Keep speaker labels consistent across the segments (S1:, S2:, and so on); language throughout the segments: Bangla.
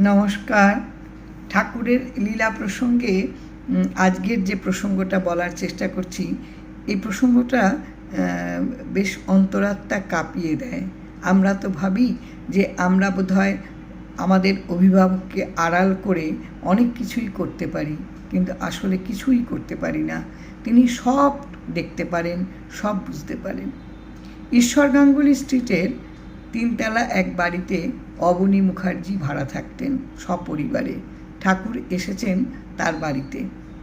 S1: নমস্কার। ঠাকুরের লীলা প্রসঙ্গে আজকের যে প্রসঙ্গটা বলার চেষ্টা করছি, এই প্রসঙ্গটা বেশ অন্তরাত্মা কাঁপিয়ে দেয়। আমরা তো ভাবি যে আমরা বোধহয় আমাদের অভিভাবককে আড়াল করে অনেক কিছুই করতে পারি, কিন্তু আসলে কিছুই করতে পারি না। তিনি সব দেখতে পারেন, সব বুঝতে পারেন। ঈশ্বর গাঙ্গুলি স্ট্রিটের 3 তলা এক বাড়িতে অবনী মুখার্জি ভাড়া থাকতেন সপরিবারে। ঠাকুর এসেছেন তার বাড়িতে।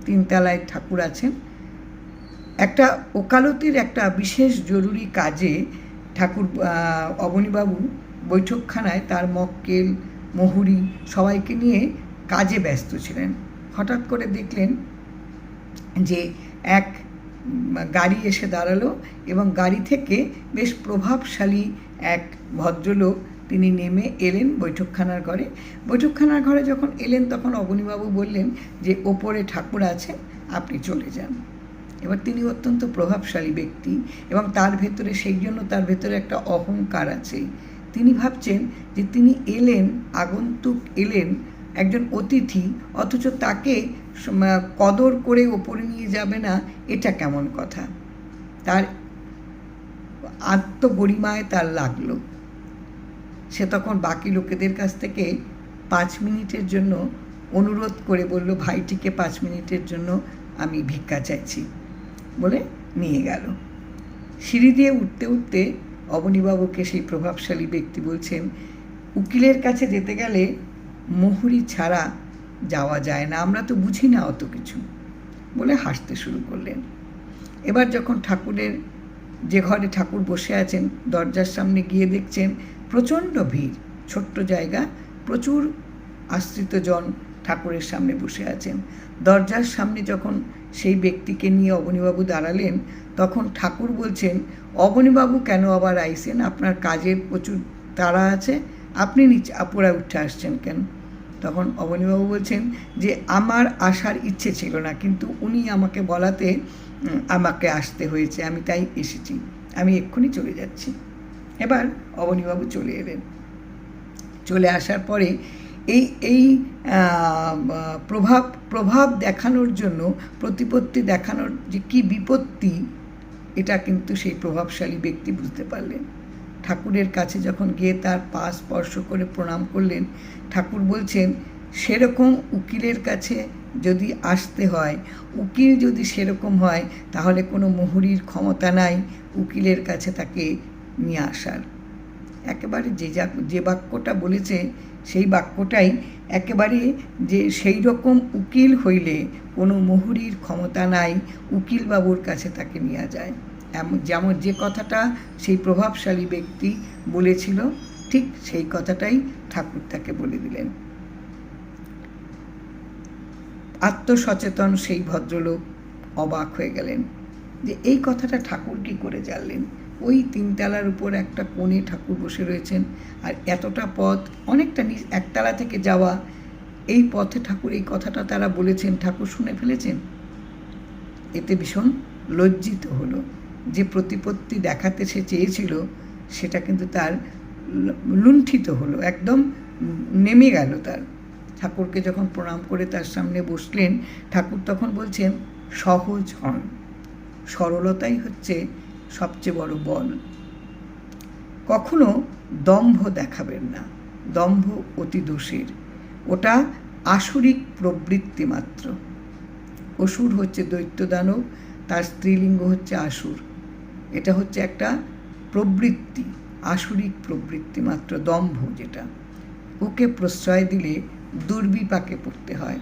S1: 3 তলায় ঠাকুর আছেন। একটা ওকালতির একটা বিশেষ জরুরি কাজে ঠাকুর অবনীবাবু বৈঠকখানায় তার মক্কেল মহুরি সবাইকে নিয়ে কাজে ব্যস্ত ছিলেন। হঠাৎ করে দেখলেন যে এক গাড়ি এসে দাঁড়ালো এবং গাড়ি থেকে বেশ প্রভাবশালী এক ভদ্রলোক তিনি নেমে এলেন বৈঠকখানার ঘরে। বৈঠকখানার ঘরে যখন এলেন তখন অবনীবাবু বললেন যে ওপরে ঠাকুর আছেন, আপনি চলে যান। এবার তিনি অত্যন্ত প্রভাবশালী ব্যক্তি এবং তার ভেতরে সেই জন্য তার ভেতরে একটা অহংকার আছে। তিনি ভাবছেন যে তিনি এলেন, আগন্তুক এলেন, একজন অতিথি, অথচ তাকে কদর করে ওপরে নিয়ে যাবে না, এটা কেমন কথা। তার আত্মগরিমায় তার লাগলো। সে তখন বাকি লোকেদের কাছ থেকে 5 মিনিটের জন্য অনুরোধ করে বলল, ভাইটিকে 5 মিনিটের জন্য আমি ভিক্ষা চাইছি, বলে নিয়ে গেল। সিঁড়ি দিয়ে উঠতে উঠতে অবনীবাবুকে সেই প্রভাবশালী ব্যক্তি বলছেন, উকিলের কাছে যেতে গেলে মহুরি ছাড়া যাওয়া যায় না, আমরা তো বুঝি না অত কিছু, বলে হাসতে শুরু করলেন। এবার যখন ঠাকুরের যে ঘরে ঠাকুর বসে আছেন দরজার সামনে গিয়ে দেখছেন প্রচণ্ড ভিড়, ছোট্ট জায়গা, প্রচুর আশ্রিতজন ঠাকুরের সামনে বসে আছেন। দরজার সামনে যখন সেই ব্যক্তিকে নিয়ে অবনীবাবু দাঁড়ালেন তখন ঠাকুর বলছেন, অবনীবাবু কেন আবার আইসেন? আপনার কাজের প্রচুর তাড়া আছে, আপনি নিচে আপুরা উঠে আসছেন কেন? তখন অবনীবাবু বলছেন যে আমার আসার ইচ্ছে ছিল না, কিন্তু উনি আমাকে বলাতে আমাকে আসতে হয়েছে, আমি তাই এসেছি, আমি এক্ষুনি চলে যাচ্ছি। এবার অবনীবাবু চলে এলেন। চলে আসার পরে এই প্রভাব দেখানোর জন্য, প্রতিপত্তি দেখানোর যে কী বিপত্তি, এটা কিন্তু সেই প্রভাবশালী ব্যক্তি বুঝতে পারলেন। ঠাকুরের কাছে যখন গিয়ে তার পা স্পর্শ করে প্রণাম করলেন, ঠাকুর বলছেন, সেরকম উকিলের কাছে যদি আসতে হয়, উকিল যদি সেরকম হয়, তাহলে কোনো মহুরির ক্ষমতা নাই উকিলের কাছে তাকে নিয়ে আসার। একেবারে যে বাক্যটা বলেছে সেই বাক্যটাই একেবারে, যে সেই রকম উকিল হইলে কোনো মহুরির ক্ষমতা নাই উকিলবাবুর কাছে তাকে নিয়ে যায়। যেমন যে কথাটা সেই প্রভাবশালী ব্যক্তি বলেছিল, ঠিক সেই কথাটাই ঠাকুর তাকে বলে দিলেন। আত্মসচেতন সেই ভদ্রলোক অবাক হয়ে গেলেন যে এই কথাটা ঠাকুর কী করে জানলেন। ওই 3 তলার উপর একটা কোণে ঠাকুর বসে রয়েছেন, আর এতটা পথ, অনেকটা একতলা থেকে যাওয়া, এই পথে ঠাকুর এই কথাটা তারা বলেছেন, ঠাকুর শুনে ফেলেছেন। এতে ভীষণ লজ্জিত হলো। যে প্রতিপত্তি দেখাতে সে চেয়েছিল সেটা কিন্তু তার লুণ্ঠিত হলো, একদম নেমে গেল তার। ঠাকুরকে যখন প্রণাম করে তার সামনে বসলেন, ঠাকুর তখন বলছেন, সহজ হন, সরলতাই হচ্ছে সবচেয়ে বড় বল। কখনো দম্ভ দেখাবেন না, দম্ভ অতি দোষের, ওটা আসুরিক প্রবৃত্তি মাত্র। অসুর হচ্ছে দৈত্য দানব, তার স্ত্রীলিঙ্গ হচ্ছে আসুর। এটা হচ্ছে একটা প্রবৃত্তি, আসুরিক প্রবৃত্তি মাত্র, দম্ভ যেটা। ওকে প্রশ্রয় দিলে দুর্বিপাকে পড়তে হয়।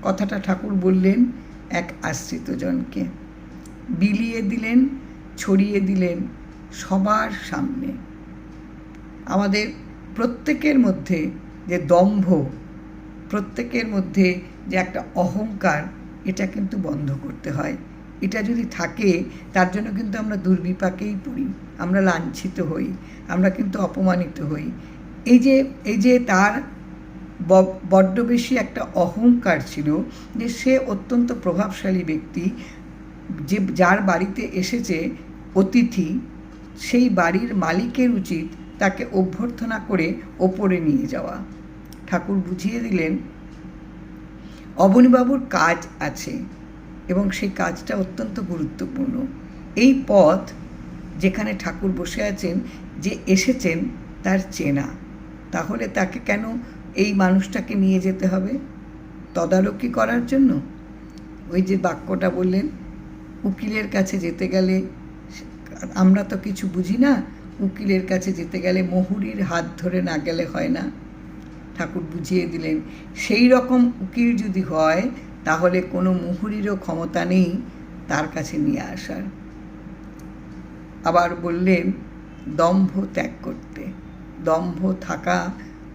S1: কথাটা ঠাকুর বললেন এক আশ্রিতজনকে, বিলিয়ে দিলেন, ছড়িয়ে দিলেন সবার সামনে। আমাদের প্রত্যেকের মধ্যে যে দম্ভ, প্রত্যেকের মধ্যে যে একটা অহংকার, এটা কিন্তু বন্ধ করতে হয়। এটা যদি থাকে, তার জন্য কিন্তু আমরা দুর্বিপাকেই পড়ি, আমরা লাঞ্ছিত হই, আমরা কিন্তু অপমানিত হই। এই যে তার বড্ড বেশি একটা অহংকার ছিল, যে সে অত্যন্ত প্রভাবশালী ব্যক্তি, যে যার বাড়িতে এসেছে অতিথি, সেই বাড়ির মালিকের উচিত তাকে অভ্যর্থনা করে ওপরে নিয়ে যাওয়া। ঠাকুর বুঝিয়ে দিলেন অবনীবাবুর কাজ আছে এবং সেই কাজটা অত্যন্ত গুরুত্বপূর্ণ। এই পথ যেখানে ঠাকুর বসে আছেন, যে এসেছেন তার চেনা, তাহলে তাকে কেন এই মানুষটাকে নিয়ে যেতে হবে তদারকি করার জন্য? ওই যে বাক্যটা বললেন, উকিলের কাছে যেতে গেলে, আমরা তো কিছু বুঝি না, উকিলের কাছে যেতে গেলে মুহুরির হাত ধরে না গেলে হয় না। ঠাকুর বুঝিয়ে দিলেন সেই রকম উকিল যদি হয় তাহলে কোনো মুহুরিরও ক্ষমতা নেই তার কাছে নিয়ে আসার। আবার বললেন দম্ভ ত্যাগ করতে। দম্ভ থাকা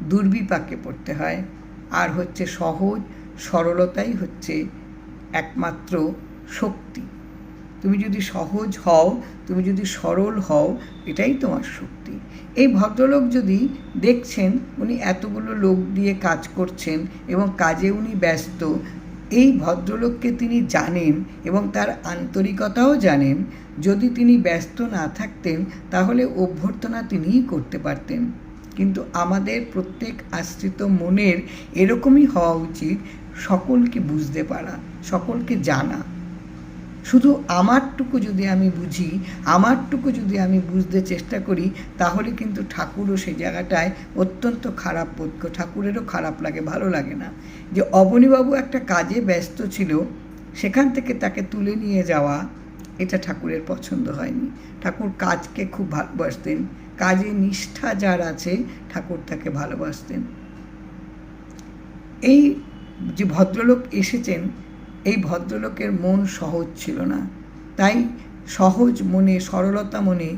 S1: দুর্বিপাকে পড়তে হয়, আর হচ্ছে সহজ সরলতাই হচ্ছে একমাত্র শক্তি। তুমি যদি সহজ হও, তুমি যদি সরল হও, এটাই তোমার শক্তি। এই ভদ্রলোক যদি দেখছেন উনি এতগুলো লোক দিয়ে কাজ করছেন এবং কাজে উনি ব্যস্ত, এই ভদ্রলোককে তিনি জানেন এবং তার আন্তরিকতাও জানেন। যদি তিনি ব্যস্ত না থাকতেন তাহলে অভ্যর্থনা তিনিই করতে পারতেন। কিন্তু আমাদের প্রত্যেক আশ্রিত মনের এরকমই হওয়া উচিত, সকলকে বুঝতে পারা, সকলকে জানা। শুধু আমারটুকু যদি আমি বুঝি, আমারটুকু যদি আমি বুঝতে চেষ্টা করি, তাহলে কিন্তু ঠাকুরও সেই জায়গাটায় অত্যন্ত খারাপ বোধ করে, ঠাকুরেরও খারাপ লাগে, ভালো লাগে না। যে অবনীবাবু একটা কাজে ব্যস্ত ছিল, সেখান থেকে তাকে তুলে নিয়ে যাওয়া, এটা ঠাকুরের পছন্দ হয়নি। ঠাকুর কাজকে খুব ভালোবাসতেন, কাজে নিষ্ঠা যার আছে ঠাকুর তাকে ভালোবাসতেন। এই যে ভদ্রলোক এসেছেন, এই ভদ্রলোকের মন সহজ ছিল না, তাই সহজ মনে, সরলতা মনে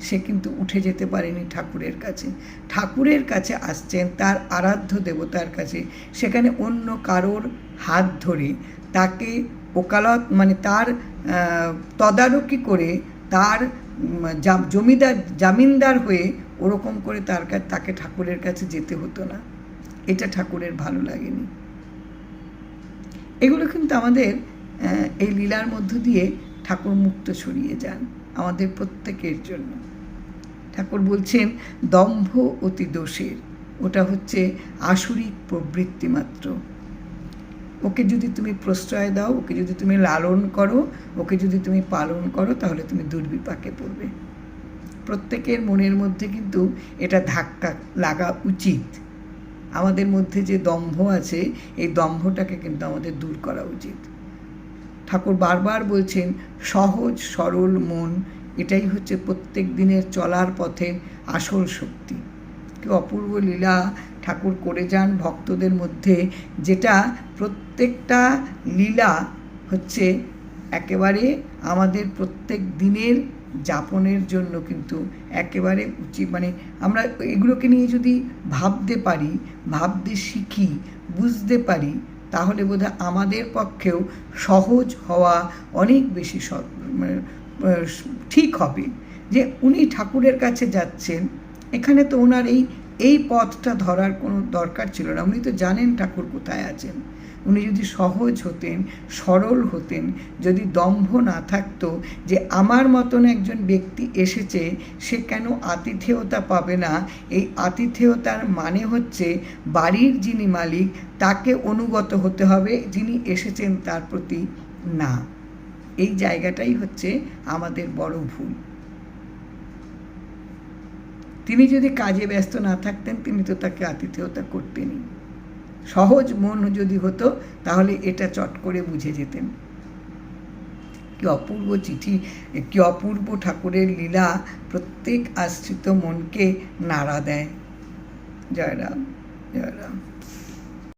S1: সে কিন্তু উঠে যেতে পারেনি ঠাকুরের কাছে। ঠাকুরের কাছে আসছেন, তার আরাধ্য দেবতার কাছে, সেখানে অন্য কারোর হাত ধরে তাকে ওকালত মানে তার তদারকি করে, তার জামিনদার হয়ে ওরকম করে তাকে ঠাকুরের কাছে যেতে হতো না। এটা ঠাকুরের ভালো লাগেনি। এগুলো কিন্তু আমাদের এই লীলার মধ্য দিয়ে ঠাকুর মুক্ত ছড়িয়ে যান আমাদের প্রত্যেকের জন্য। ঠাকুর বলছেন দম্ভ অতি দোষের, ওটা হচ্ছে আসুরিক প্রবৃত্তি মাত্র। ওকে যদি তুমি প্রশ্রয় দাও, ওকে যদি তুমি লালন করো, ওকে যদি তুমি পালন করো, তাহলে তুমি দুর্বিপাকে পড়বে। প্রত্যেকের মনের মধ্যে কিন্তু এটা ধাক্কা লাগা উচিত। আমাদের মধ্যে যে দম্ভ আছে, এই দম্ভটাকে কিন্তু আমাদের দূর করা উচিত। ঠাকুর বারবার বলছেন সহজ সরল মন, এটাই হচ্ছে প্রত্যেক দিনের চলার পথের আসল শক্তি। কি অপূর্ব লীলা ঠাকুর করে যান ভক্তদের মধ্যে, যেটা প্রত্যেকটা লীলা হচ্ছে একেবারে আমাদের প্রত্যেক দিনের যাপনের জন্য কিন্তু একেবারে উচিত। মানে আমরা এগুলোকে নিয়ে যদি ভাবতে পারি, ভাবতে শিখি, বুঝতে পারি, তাহলে বোধহয় আমাদের পক্ষেও সহজ হওয়া অনেক বেশি ঠিক হবে। যে উনি ঠাকুরের কাছে যাচ্ছেন, এখানে তো ওনার এই পথটা ধরার কোনো দরকার ছিল না। উনি তো জানেন ঠাকুর কোথায় আছেন। উনি যদি সহজ হতেন, সরল হতেন, যদি দম্ভ না থাকতো যে আমার মতন একজন ব্যক্তি এসেছে, সে কেন আতিথেয়তা পাবে না, এই আতিথেয়তার মানে হচ্ছে বাড়ির যিনি মালিক তাকে অনুগত হতে হবে, যিনি এসেছেন তার প্রতি না। এই জায়গাটাই হচ্ছে আমাদের বড় ভুল। তিনি যদি কাজে ব্যস্ত না থাকতেন, তিনি তো তাকে আতিথেয়তা করতেনই। সহজ মন যদি হতো তাহলে এটা চট করে বুঝে যেতেন। কি অপূর্ব চিঠি, কি অপূর্ব ঠাকুরের লীলা, প্রত্যেক আশ্রিত মনকে নাড়া দেয়। জয় রাম, জয় রাম।